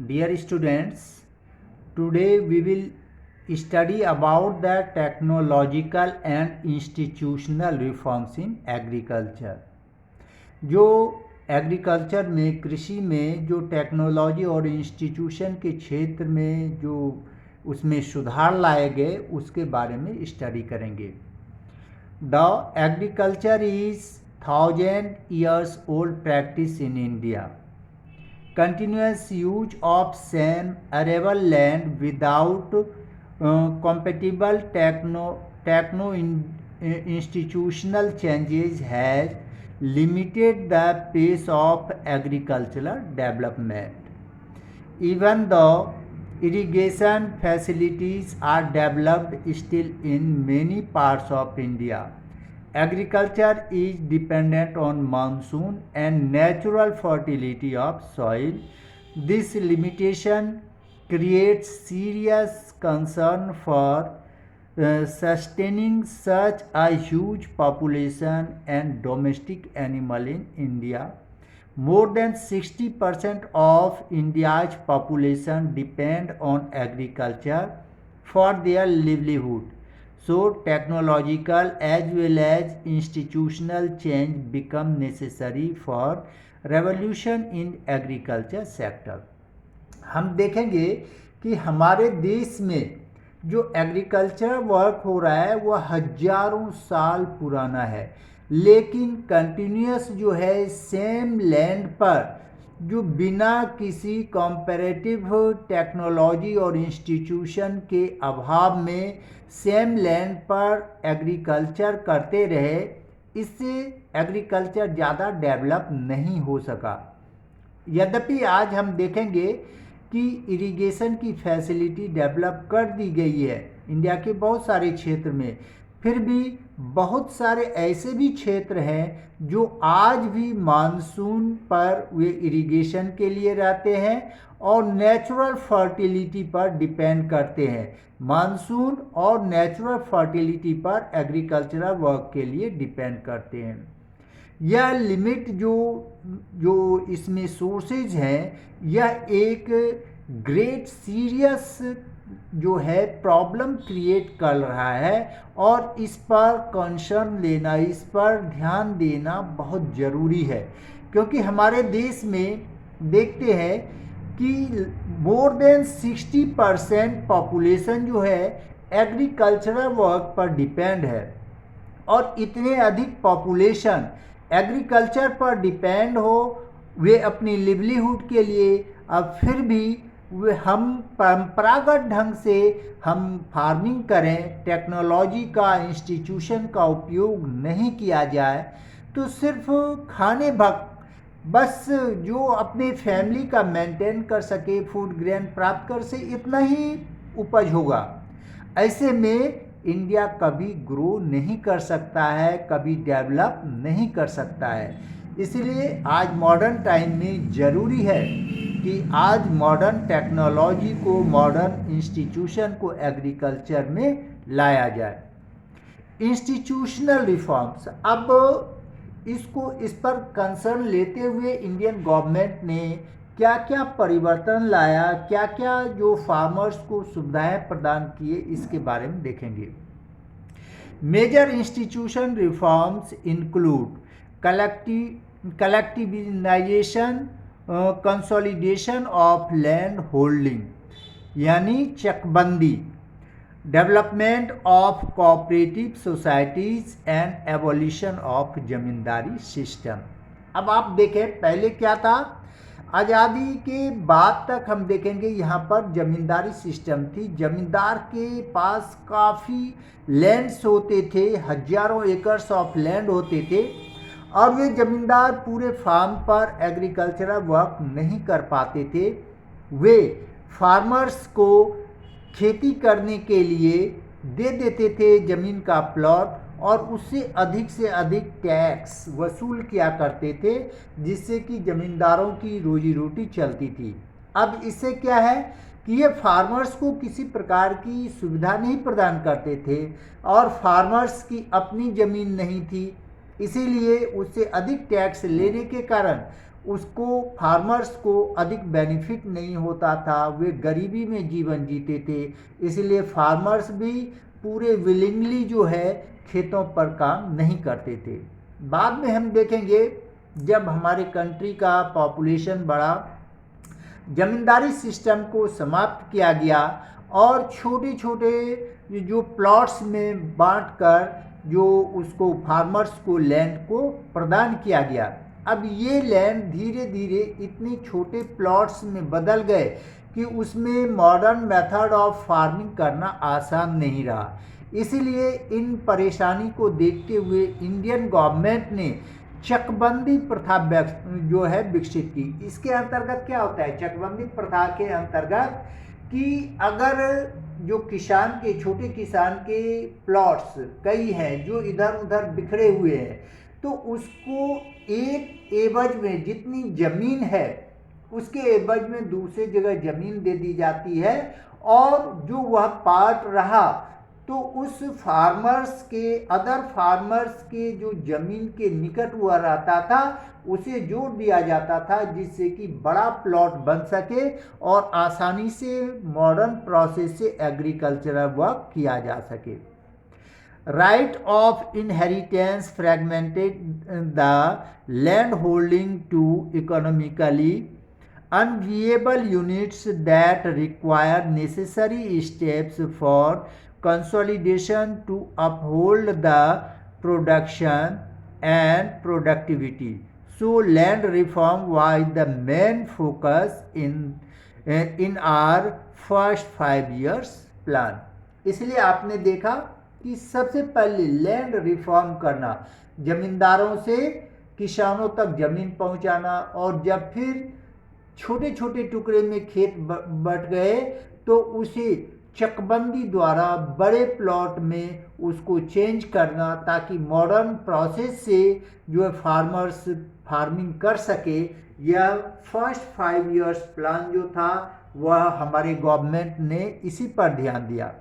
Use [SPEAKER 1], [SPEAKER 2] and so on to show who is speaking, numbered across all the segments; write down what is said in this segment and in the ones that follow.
[SPEAKER 1] Dear students, today we will study about the technological and institutional reforms in agriculture. जो agriculture में कृषि में जो टेक्नोलॉजी और इंस्टीट्यूशन के क्षेत्र में जो उसमें सुधार लाए गए उसके बारे में स्टडी करेंगे. The agriculture is 1000 years old practice in India. Continuous use of same arable land without compatible institutional changes has limited the pace of agricultural development. Even though irrigation facilities are developed still in many parts of India, agriculture is dependent on monsoon and natural fertility of soil. This limitation creates serious concern for sustaining such a huge population and domestic animal in India. More than 60% of India's population depend on agriculture for their livelihood. So technological as well as institutional change become necessary for revolution in agriculture sector. हम देखेंगे कि हमारे देश में जो agriculture work हो रहा है वह हजारों साल पुराना है, लेकिन कंटिन्यूस जो है सेम लैंड पर जो बिना किसी कंपैरेटिव टेक्नोलॉजी और इंस्टीट्यूशन के अभाव में सेम लैंड पर एग्रीकल्चर करते रहे, इससे एग्रीकल्चर ज़्यादा डेवलप नहीं हो सका. यद्यपि आज हम देखेंगे कि इरिगेशन की फैसिलिटी डेवलप कर दी गई है इंडिया के बहुत सारे क्षेत्र में, फिर भी बहुत सारे ऐसे भी क्षेत्र हैं जो आज भी मानसून पर वे इरिगेशन के लिए रहते हैं और नेचुरल फर्टिलिटी पर डिपेंड करते हैं. मानसून और नेचुरल फर्टिलिटी पर एग्रीकल्चरल वर्क के लिए डिपेंड करते हैं. यह लिमिट जो इसमें सोर्सेज हैं, यह एक ग्रेट सीरियस जो है प्रॉब्लम क्रिएट कर रहा है और इस पर कंसर्न लेना, इस पर ध्यान देना बहुत ज़रूरी है, क्योंकि हमारे देश में देखते हैं कि मोर देन 60% पॉपुलेशन जो है एग्रीकल्चरल वर्क पर डिपेंड है और इतने अधिक पॉपुलेशन एग्रीकल्चर पर डिपेंड हो वे अपनी लिवलीहुड के लिए, अब फिर भी वे हम परंपरागत ढंग से हम फार्मिंग करें, टेक्नोलॉजी का इंस्टीट्यूशन का उपयोग नहीं किया जाए तो सिर्फ खाने बस जो अपने फैमिली का मेंटेन कर सके, फूड ग्रेन प्राप्त कर से इतना ही उपज होगा. ऐसे में इंडिया कभी ग्रो नहीं कर सकता है, कभी डेवलप नहीं कर सकता है. इसलिए आज मॉडर्न टाइम में ज़रूरी है कि आज मॉडर्न टेक्नोलॉजी को, मॉडर्न इंस्टीट्यूशन को एग्रीकल्चर में लाया जाए. इंस्टीट्यूशनल रिफॉर्म्स, अब इस पर कंसर्न लेते हुए इंडियन गवर्नमेंट ने क्या क्या परिवर्तन लाया, क्या क्या जो फार्मर्स को सुविधाएं प्रदान किए, इसके बारे में देखेंगे. Major institution reforms include collectivisation, consolidation of land holding यानी चकबंदी, development of cooperative societies and evolution of zamindari system. अब आप देखें पहले क्या था, आज़ादी के बाद तक हम देखेंगे यहाँ पर जमींदारी सिस्टम थी. जमींदार के पास काफ़ी लैंड्स होते थे, हजारों एकर्स ऑफ लैंड होते थे और वे जमींदार पूरे फार्म पर एग्रीकल्चरल वर्क नहीं कर पाते थे. वे फार्मर्स को खेती करने के लिए दे देते थे ज़मीन का प्लॉट और उससे से अधिक टैक्स वसूल किया करते थे, जिससे कि ज़मींदारों की रोजी रोटी चलती थी. अब इससे क्या है कि ये फार्मर्स को किसी प्रकार की सुविधा नहीं प्रदान करते थे और फार्मर्स की अपनी ज़मीन नहीं थी, इसीलिए उससे अधिक टैक्स लेने के कारण उसको फार्मर्स को अधिक बेनिफिट नहीं होता था, वे गरीबी में जीवन जीते थे, इसलिए फार्मर्स भी पूरे विलिंगली जो है खेतों पर काम नहीं करते थे। बाद में हम देखेंगे जब हमारे कंट्री का पॉपुलेशन बढ़ा, जमींदारी सिस्टम को समाप्त किया गया और छोटे छोटे जो प्लॉट्स में बांटकर जो उसको फार्मर्स को लैंड को प्रदान किया गया। अब ये लैंड धीरे धीरे इतने छोटे प्लॉट्स में बदल गए कि उसमें मॉडर्न मेथड ऑफ फार्मिंग करना आसान नहीं रहा। इसलिए इन परेशानी को देखते हुए इंडियन गवर्नमेंट ने चकबंदी प्रथा जो है विकसित की। इसके अंतर्गत क्या होता है? चकबंदी प्रथा के अंतर्गत कि अगर जो किसान के छोटे किसान के प्लॉट्स कई हैं जो इधर उधर बिखरे हुए हैं, तो उसको एक एवज में जितनी जमीन है उसके एवज में दूसरी जगह जमीन दे दी जाती है, और जो वह पार्ट रहा तो उस फार्मर्स के अदर फार्मर्स के जो जमीन के निकट हुआ रहता था उसे जोड़ दिया जाता था, जिससे कि बड़ा प्लॉट बन सके और आसानी से मॉडर्न प्रोसेस से एग्रीकल्चरल वर्क किया जा सके। Right of inheritance fragmented the land holding to economically unviable units that require necessary steps for consolidation to uphold the production and productivity. So land reform was the main focus in our first 5 years plan. इसलिए आपने देखा कि सबसे पहले land reform करना, जमींदारों से किसानों तक जमीन पहुंचाना, और जब फिर छोटे छोटे टुकड़े में खेत बट गए तो उसे चकबंदी द्वारा बड़े प्लॉट में उसको चेंज करना, ताकि मॉडर्न प्रोसेस से जो है फार्मर्स फार्मिंग कर सके। यह फर्स्ट 5 इयर्स प्लान जो था वह हमारे गवर्नमेंट ने इसी पर ध्यान दिया।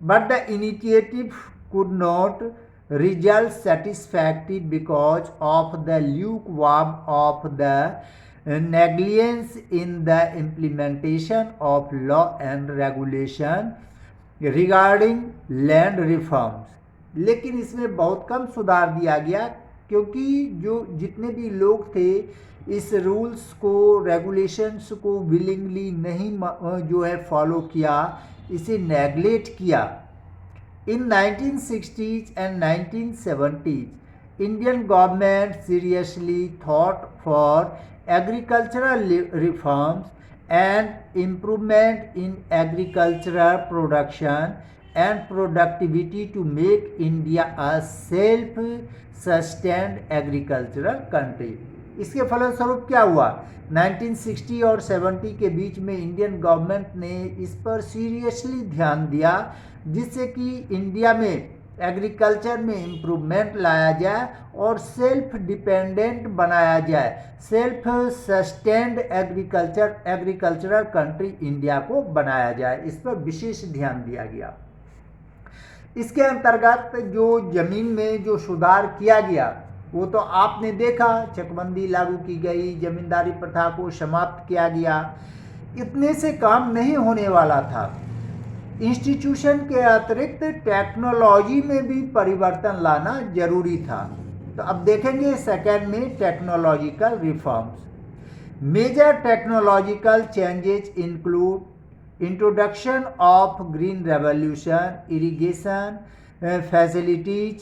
[SPEAKER 1] But the initiative could not result satisfactory because of the lukewarm of the negligence in the implementation of law and regulation regarding land reforms। लेकिन इसमें बहुत कम सुधार दिया गया, क्योंकि जो जितने भी लोग थे इस रूल्स को रेगुलेशंस को विलिंगली नहीं जो है फॉलो किया, इसे नेगलेक्ट किया। In 1960s and 1970s, Indian government seriously thought for agricultural reforms and improvement in agricultural production and productivity to make India a self-sustained agricultural country। इसके फलस्वरूप क्या हुआ? 1960 और 70 के बीच में इंडियन गवर्नमेंट ने इस पर सीरियसली ध्यान दिया, जिससे कि इंडिया में एग्रीकल्चर में इम्प्रूवमेंट लाया जाए और सेल्फ डिपेंडेंट बनाया जाए, self sustained agricultural country India को बनाया जाए। इस पर विशेष ध्यान दिया गया। इसके अंतर्गत जो जमीन में जो सुधार किया गया वो तो आपने देखा, चकबंदी लागू की गई, जमींदारी प्रथा को समाप्त किया गया। इतने से काम नहीं होने वाला था, इंस्टीट्यूशन के अतिरिक्त टेक्नोलॉजी में भी परिवर्तन लाना जरूरी था। तो अब देखेंगे सेकेंड में technological reforms. Major technological changes include introduction of green revolution, irrigation facilities,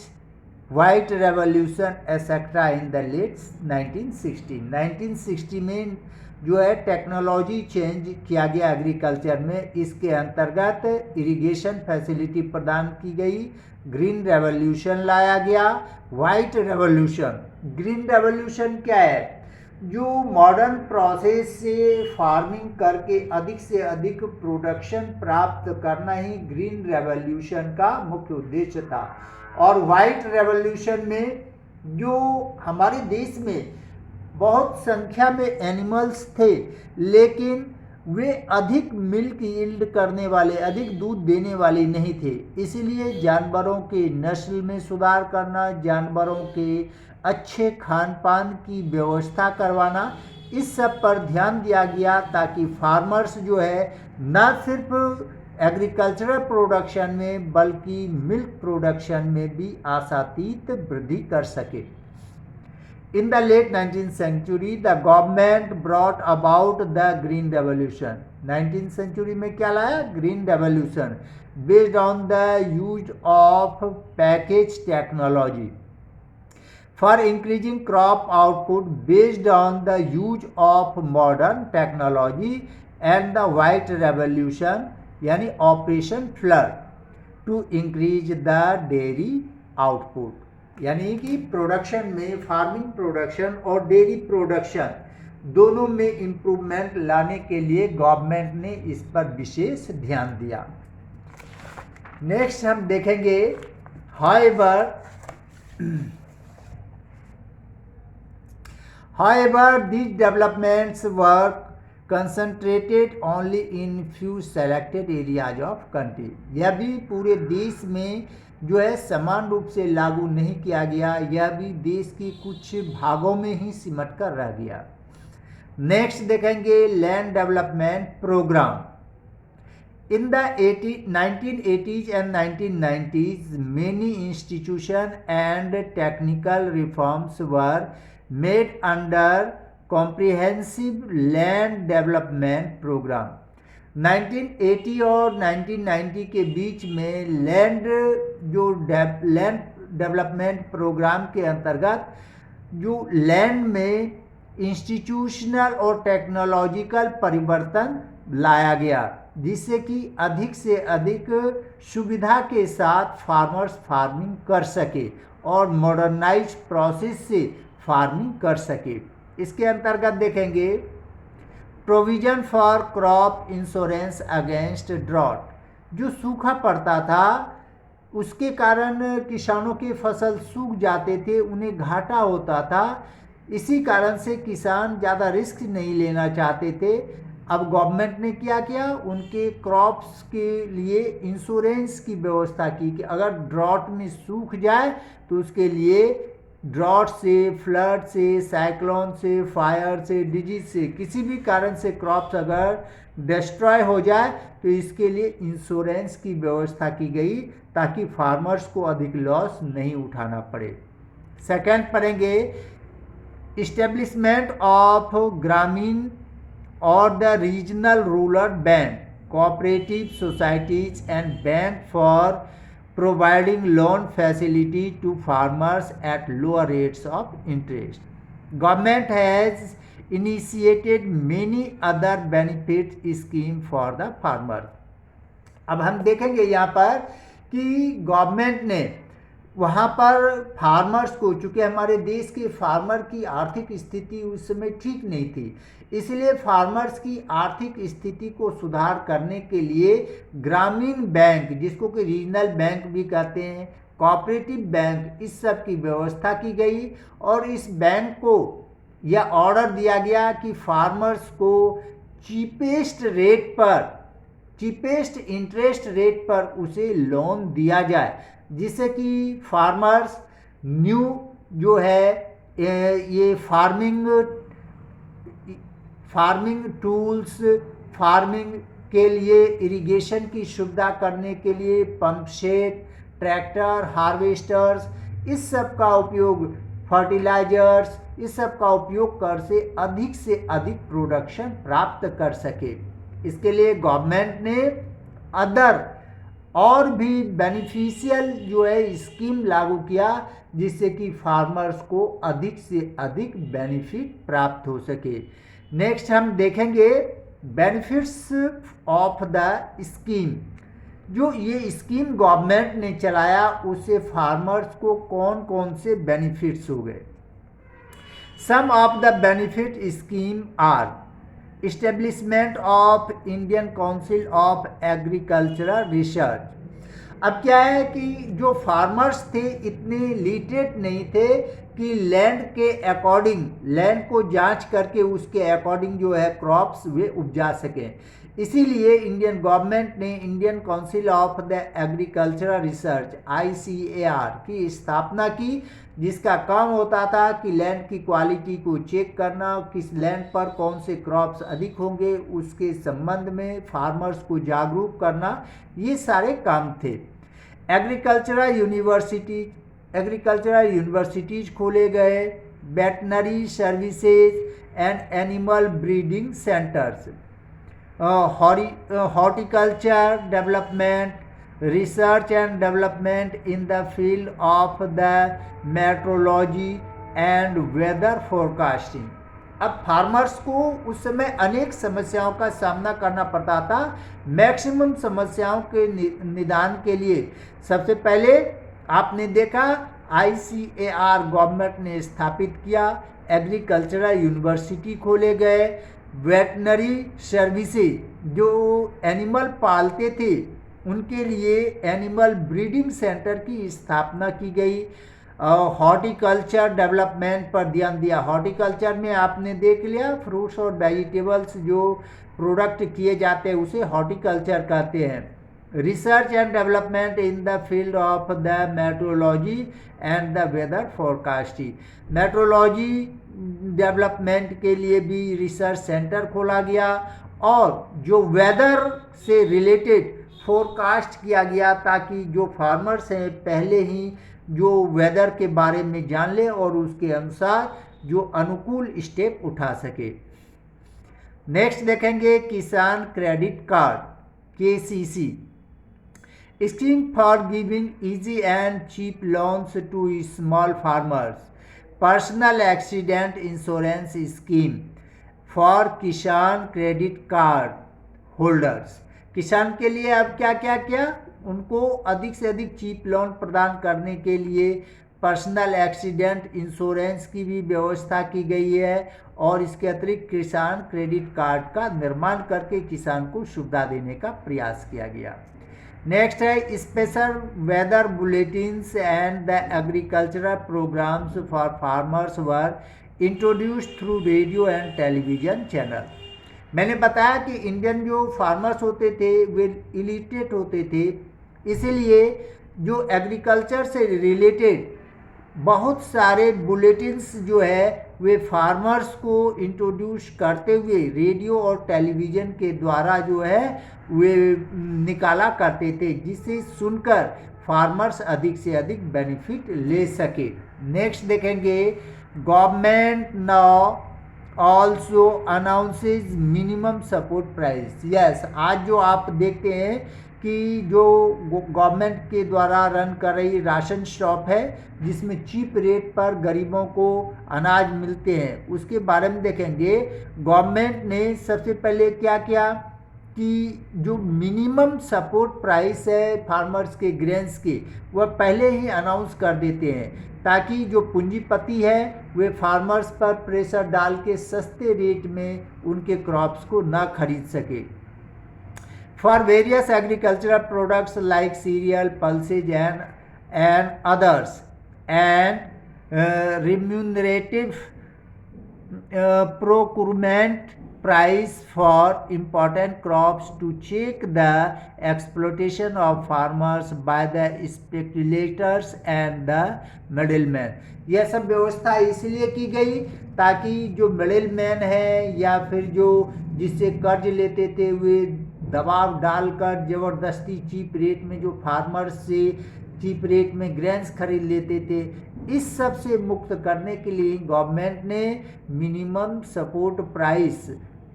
[SPEAKER 1] white revolution etcetera in the late 1960 में जो है टेक्नोलॉजी चेंज किया गया एग्रीकल्चर में। इसके अंतर्गत इरिगेशन फैसिलिटी प्रदान की गई, ग्रीन रेवोल्यूशन लाया गया, वाइट रेवोल्यूशन। ग्रीन रेवोल्यूशन क्या है? जो मॉडर्न प्रोसेस से फार्मिंग करके अधिक से अधिक प्रोडक्शन प्राप्त करना ही ग्रीन रेवोल्यूशन का मुख्य उद्देश्य था। और वाइट रेवोल्यूशन में जो हमारे देश में बहुत संख्या में एनिमल्स थे, लेकिन वे अधिक मिल्क यील्ड करने वाले, अधिक दूध देने वाले नहीं थे। इसलिए जानवरों के नस्ल में सुधार करना, जानवरों के अच्छे खान पान की व्यवस्था करवाना, इस सब पर ध्यान दिया गया ताकि फार्मर्स जो है न सिर्फ एग्रीकल्चरल प्रोडक्शन में बल्कि मिल्क प्रोडक्शन में भी आशातीत वृद्धि कर सके। In the late 19th century, the government brought about the Green Revolution. 19th century में क्या लाया? Green Revolution, based on the use of package technology for increasing crop output based on the use of modern technology, and the White Revolution यानी Operation Flood to increase the dairy output. यानी कि production में, farming production और dairy production दोनों में improvement लाने के लिए गवर्नमेंट ने इस पर विशेष ध्यान दिया। नेक्स्ट हम देखेंगे, however these developments were concentrated only in few selected areas of country. यह भी पूरे देश में जो है समान रूप से लागू नहीं किया गया, यह भी देश की कुछ भागों में ही सिमट कर रह गया। नेक्स्ट देखेंगे land development programme. In the 1980s and 1990s many institution and technical reforms were made under comprehensive land development program। 1980 और 1990 के बीच में लैंड डेवलपमेंट प्रोग्राम के अंतर्गत जो लैंड में इंस्टीट्यूशनल और टेक्नोलॉजिकल परिवर्तन लाया गया, जिससे कि अधिक से अधिक सुविधा के साथ फार्मर्स फार्मिंग कर सके और मॉडर्नाइज प्रोसेस से फार्मिंग कर सके। इसके अंतर्गत देखेंगे provision for crop insurance against drought. जो सूखा पड़ता था उसके कारण किसानों की फसल सूख जाते थे, उन्हें घाटा होता था, इसी कारण से किसान ज़्यादा रिस्क नहीं लेना चाहते थे। अब गवर्नमेंट ने क्या किया, उनके क्रॉप्स के लिए इंश्योरेंस की व्यवस्था की कि अगर ड्रॉट में सूख जाए तो उसके लिए ड्रॉट से, फ्लड से, साइक्लोन से, फायर से, डिजीज से, किसी भी कारण से क्रॉप्स अगर डिस्ट्रॉय हो जाए तो इसके लिए इंश्योरेंस की व्यवस्था की गई ताकि फार्मर्स को अधिक लॉस नहीं उठाना पड़े। सेकंड पढ़ेंगे इस्टेब्लिशमेंट ऑफ ग्रामीण और the regional rural bank, cooperative societies and bank for providing loan facility to farmers at lower rates of interest. Government has initiated many other benefit scheme for the farmer. अब हम देखेंगे यहाँ पर कि government ने वहाँ पर फार्मर्स को, चूँकि हमारे देश के फार्मर की आर्थिक स्थिति उस समय ठीक नहीं थी, इसलिए फार्मर्स की आर्थिक स्थिति को सुधार करने के लिए ग्रामीण बैंक, जिसको कि रीजनल बैंक भी कहते हैं, कोऑपरेटिव बैंक, इस सब की व्यवस्था की गई और इस बैंक को यह ऑर्डर दिया गया कि फार्मर्स को चीपेस्ट इंटरेस्ट रेट पर उसे लोन दिया जाए, जिससे कि फार्मर्स न्यू जो है ये फार्मिंग टूल्स, फार्मिंग के लिए इरिगेशन की सुविधा करने के लिए पंप सेट, ट्रैक्टर, हार्वेस्टर्स, इस सब का उपयोग, फर्टिलाइजर्स, इस सब का उपयोग कर से अधिक प्रोडक्शन प्राप्त कर सके। इसके लिए गवर्नमेंट ने अदर और भी बेनिफिशियल जो है स्कीम लागू किया, जिससे कि फार्मर्स को अधिक से अधिक बेनिफिट प्राप्त हो सके। नेक्स्ट हम देखेंगे बेनिफिट्स ऑफ द स्कीम। जो ये स्कीम गवर्नमेंट ने चलाया उससे फार्मर्स को कौन कौन से बेनिफिट्स हो गए। Some of the benefit scheme are establishment of Indian Council of Agricultural Research. अब क्या है कि जो फार्मर्स थे इतने लिटरेट नहीं थे कि लैंड के अकॉर्डिंग, लैंड को जांच करके उसके अकॉर्डिंग जो है क्रॉप्स वे उपजा सकें। इसीलिए इंडियन गवर्नमेंट ने Indian Council of the agricultural research ICAR की स्थापना की, जिसका काम होता था कि लैंड की क्वालिटी को चेक करना, किस लैंड पर कौन से क्रॉप्स अधिक होंगे, उसके संबंध में फार्मर्स को जागरूक करना, ये सारे काम थे। एग्रीकल्चरल यूनिवर्सिटीज खोले गए, veterinary services and animal breeding centres, horticulture development, research and development in the field of the metrology and weather forecasting. अब फार्मर्स को उस समय अनेक समस्याओं का सामना करना पड़ता था। मैक्सिमम समस्याओं के निदान के लिए सबसे पहले आपने देखा ICAR गवर्नमेंट ने स्थापित किया, एग्रीकल्चरल यूनिवर्सिटी खोले गए, वेटनरी सर्विसेज जो एनिमल पालते थे उनके लिए एनिमल ब्रीडिंग सेंटर की स्थापना की गई, हॉर्टिकल्चर डेवलपमेंट पर ध्यान दिया। हॉर्टिकल्चर में आपने देख लिया फ्रूट्स और वेजिटेबल्स जो प्रोडक्ट किए जाते हैं उसे हॉर्टिकल्चर कहते हैं। Research and development in the field of the metrology and the weather forecasting, metrology development के लिए भी रिसर्च सेंटर खोला गया और जो वेदर से रिलेटेड फोरकास्ट किया गया ताकि जो फार्मर्स हैं पहले ही जो वेदर के बारे में जान ले और उसके अनुसार जो अनुकूल स्टेप उठा सके। नेक्स्ट देखेंगे Kisan credit card KCC, scheme for giving easy and cheap loans to small farmers, personal accident insurance scheme for Kisan credit card holders. किसान के लिए अब क्या क्या किया, उनको अधिक से अधिक चीप लोन प्रदान करने के लिए पर्सनल एक्सीडेंट इंश्योरेंस की भी व्यवस्था की गई है और इसके अतिरिक्त किसान क्रेडिट कार्ड का निर्माण करके किसान को सुविधा देने का प्रयास किया गया। नेक्स्ट है special weather bulletins and the agricultural programmes for farmers were introduced through radio and television channel. मैंने बताया कि इंडियन जो फार्मर्स होते थे वे इलिटरेट होते थे, इसीलिए जो एग्रीकल्चर से रिलेटेड बहुत सारे बुलेटिन्स जो है वे फार्मर्स को इंट्रोड्यूस करते हुए रेडियो और टेलीविज़न के द्वारा जो है वे निकाला करते थे, जिसे सुनकर फार्मर्स अधिक से अधिक बेनिफिट ले सके। नेक्स्ट देखेंगे government now also announces minimum support price. Yes, आज जो आप देखते हैं कि जो गवर्नमेंट के द्वारा रन कर रही राशन शॉप है जिसमें चीप रेट पर गरीबों को अनाज मिलते हैं, उसके बारे में देखेंगे। गवर्नमेंट ने सबसे पहले क्या किया कि जो मिनिमम सपोर्ट प्राइस है फार्मर्स के ग्रेन्स के वह पहले ही अनाउंस कर देते हैं ताकि जो पूंजीपति है वे फार्मर्स पर प्रेशर डाल के सस्ते रेट में उनके क्रॉप्स को ना खरीद सके। For various agricultural products like serial, pulses and others and remunerative procurement price for important crops to check the exploitation of farmers by the speculators and the middlemen। यह सब व्यवस्था इसलिए की गई ताकि जो मिडिलमैन है या फिर जो जिससे कर्ज लेते थे वे दबाव डालकर ज़बरदस्ती चीप रेट में जो फार्मर्स से चीप रेट में ग्रेन्स खरीद लेते थे, इस सब से मुक्त करने के लिए गवर्नमेंट ने minimum support price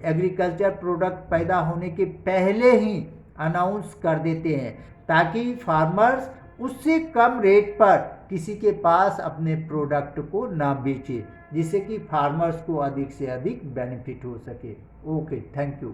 [SPEAKER 1] agriculture product पैदा होने के पहले ही अनाउंस कर देते हैं ताकि फार्मर्स उससे कम रेट पर किसी के पास अपने प्रोडक्ट को ना बेचे, जिससे कि फार्मर्स को अधिक से अधिक बेनिफिट हो सके। Okay, thank you.